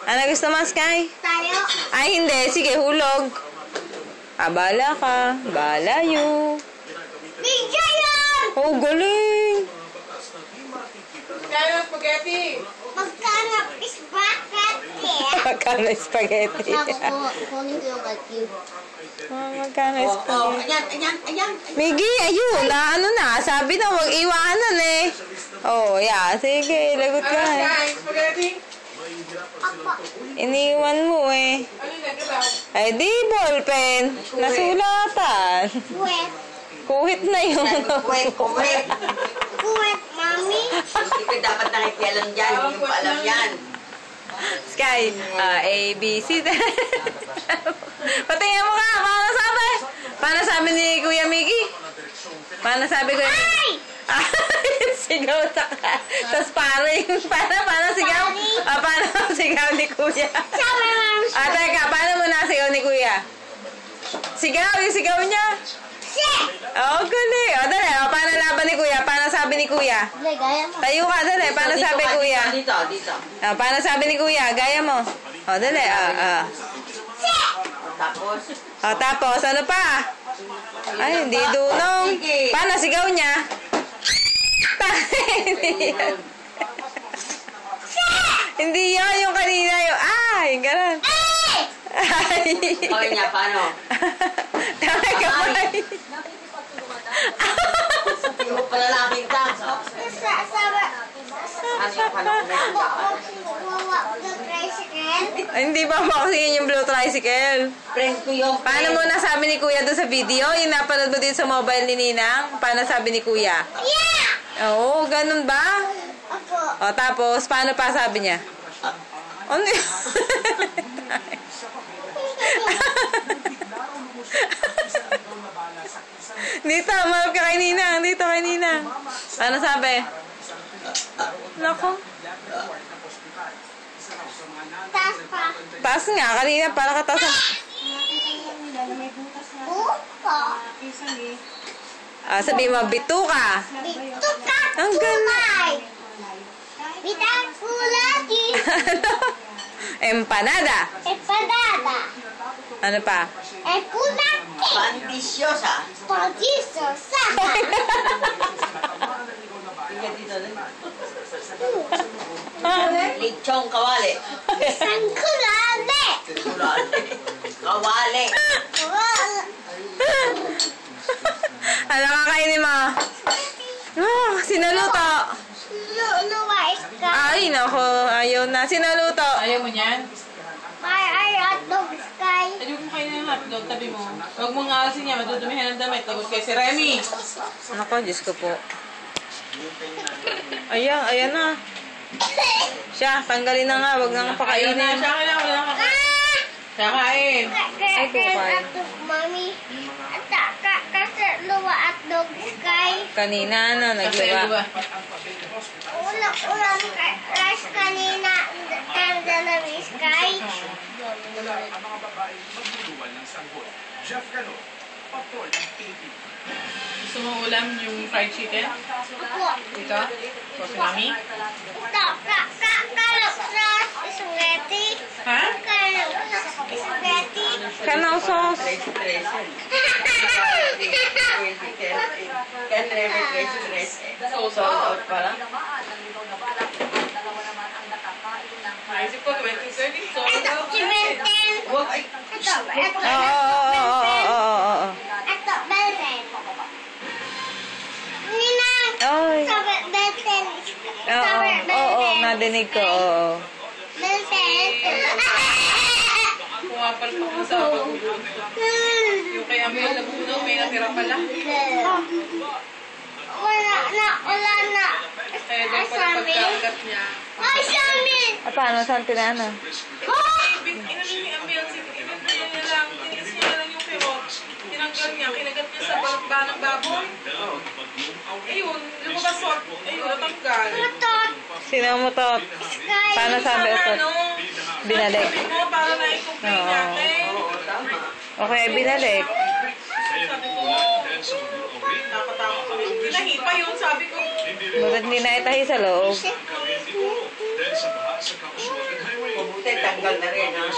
Ano gusto mo, Sky? Tayo. Ay, hindi. Sige, hulog. Bala ka. Bala you. Bigyan yan! Oh, galing. Kaya ng spaghetti. Magkano spaghetti? Magkano spaghetti? Kunin ko yung vacuum. Magkano spaghetti? Ayan. Miggy, ayun. Ano na. Sabi na, huwag iwanan eh. Oh, yeah. Sige, lagot ka. Spaghetti. Iniwan mo eh. Ano yung nagkalaw? Ay, di, ballpen. Nasulatan. Kuwet. Kuhit na yun. Kuwet. Kuwet, mami. Hindi ko dapat nakikialam dyan. Hindi mo pa alam yan. Sky, A, B, C. Patingin mo ka. Paano sabi? Paano sabi ni Kuya Miggy? Paano sabi Kuya Miggy? Sigaw ta ka. Tapos paano sigaw? Paano sigaw ni Kuya? Sabi, mami. Teka, paano mo nasigaw ni Kuya? Sigaw, yung sigaw niya. Oh, galing. Dali. Paano laban ni Kuya? Paano sabi ni Kuya? Gaya mo. Tayo ka, dali. Paano sabi Kuya? Dito. Paano sabi ni Kuya? Gaya mo. Dali. Tapos, Tapos, ano pa? Ay, hindi dunong. Paano sigaw niya? Hindi yun, yung kanina yung, ganun. kawin niya, paano? Tama ka ba? Hindi mo pala nakita. Hindi pa boxing yung blue tricycle. Friend ko yung Paano mo nasabi ni Kuya doon sa video? Yung napanood mo din sa mobile ni Ninang? Paano sabi ni Kuya? Yeah! Oo, ganun ba? Opo. Tapos, paano pa sabi niya? Ano yun? Dito, marap ka kay Ninang. Dito kay Ninang. Ano sabi? Nako. Taas pa. Taas nga, kanina para kataas. Buko. Sabi mo, bituka. Bituka. Ang galing. Bitang kulati. Empanada. Empanada. Ano pa? Empulati. Pandisyosa. Pantisosa. Lechong kawali. Sangkulale. Kawali. Ano kakainin mo? Sinaluto. Luwais ka. Ay, nako. Ayaw na. Sinaluto. Ayaw mo niyan? Ay, hotdog sky. Ayaw mo kayo ng hotdog, tabi mo. Huwag mong alasin niya, matutumihan ng damit. Lagot kay si Remy. Nako, Diyos ko po. Ayan na. Siya, tanggalin na nga. Wag na nga Ayaw na, pakainin. siya kailangan mo lang. Siya kain. Ay, bukay. Mami. Kasi luwa hotdog sky. Kanina, Kasi nagluwa. Ulang rice kanina. Kanda na sky. Gusto mo ulam yung fried chicken? Opo. Ito? So, si Mami? Ito. Kalok sa spaghetti. Ha? Kalok sa spaghetti. Kanang sauce. 13. Can never 13. Sold out pala. Naisip ko, 2030. So, Ito, Chimelten. Wag ay. Ito, Oo. Ito, Belten. Ninang. Ay. Sabi, Belten. Oo, nadinig ko. Oo. Belten. pumapalpak mo sa pagulog. Yung kay Amel na puno, may natira pala. Wala na. Kaya doon pala pagkagat niya. Ay, sa amin! Paano? Saan tinana? Inano ni Amel, tinitinis niya lang yung pirot. Tinanggal niya, kinagat niya sa balakba ng baboy. Ayun, lumabas so. Ayun, natanggal. Matot! Sinamutot. Sky! Paano sabi ito? Binalik. Sabi ko, para na-i-complain natin. Okay, binalik. Sabi ko, nakatakot kami. Pinahipa yun, sabi ko. Bakit hindi na itahi sa loob? Mabuti, tanggal Tagal na rin, ha?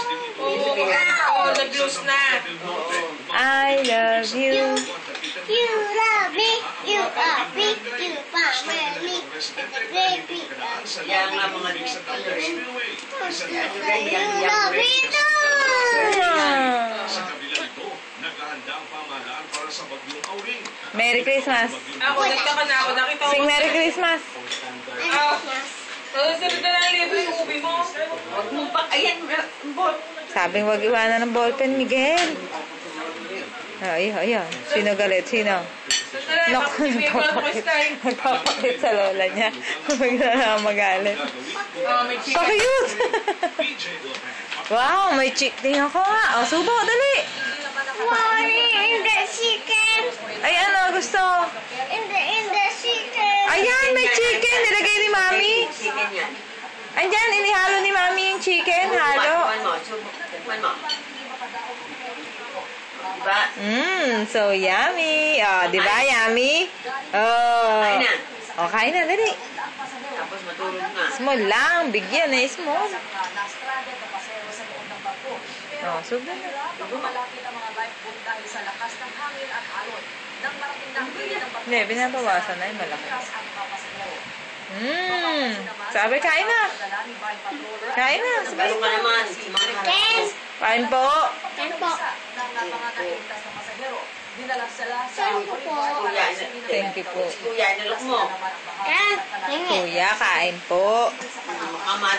Oo, nag-lose na. I love you. You love me, you love me, you love me, baby. Kaya nga mga ano rin. You love me too. Merry Christmas. Ako, nagtaka na ako. Nakita ko. Sing Merry Christmas. Sunod na lang libre yung ubi mo. Huwag mo pa, ayan, bot. Sabing wag iwanan ng ballpen, Miguel. Ay, ayan. Sino galit? Sino? Sandali, Naku, bibigyan ko lang po Sky. nagpapakit sa lola niya. Bigla na magalit. May chicken. Pa-cute! Wow, may chick din ako nga. O, subo, dali. Mommy, in the chicken. Ay, ano gusto? In the chicken. Ayan, may chicken. Nilagay ni Mami. Chicken yan. Andyan, inihalo ni Mami yung chicken. Halo. Tikman mo, tikman mo. Diba? So yummy. Oh, di ba, yummy? Oh. Kain na. Oh, kain na, dali. Tapos matulog na. Small lang. Bigyan na small. Oh, subo na. Malapit ang mga lifeboat dahil sa lakas ng hangin at alon. Nang marating na ang huli ng bagyo. Hindi, binabawasan na yung malaki. ang mga pasahero. Sabi, kain na. Dala ni Vine Patroller Kain na. Balo ka naman. Si mga Yes. Kain po. Tempo. ng mga nailigtas na pasahero. Dinala sila sa Tempo po. Kuya, Thank you po. Kuya, nilok mo. Ah, Kuya, kain po. Makaman.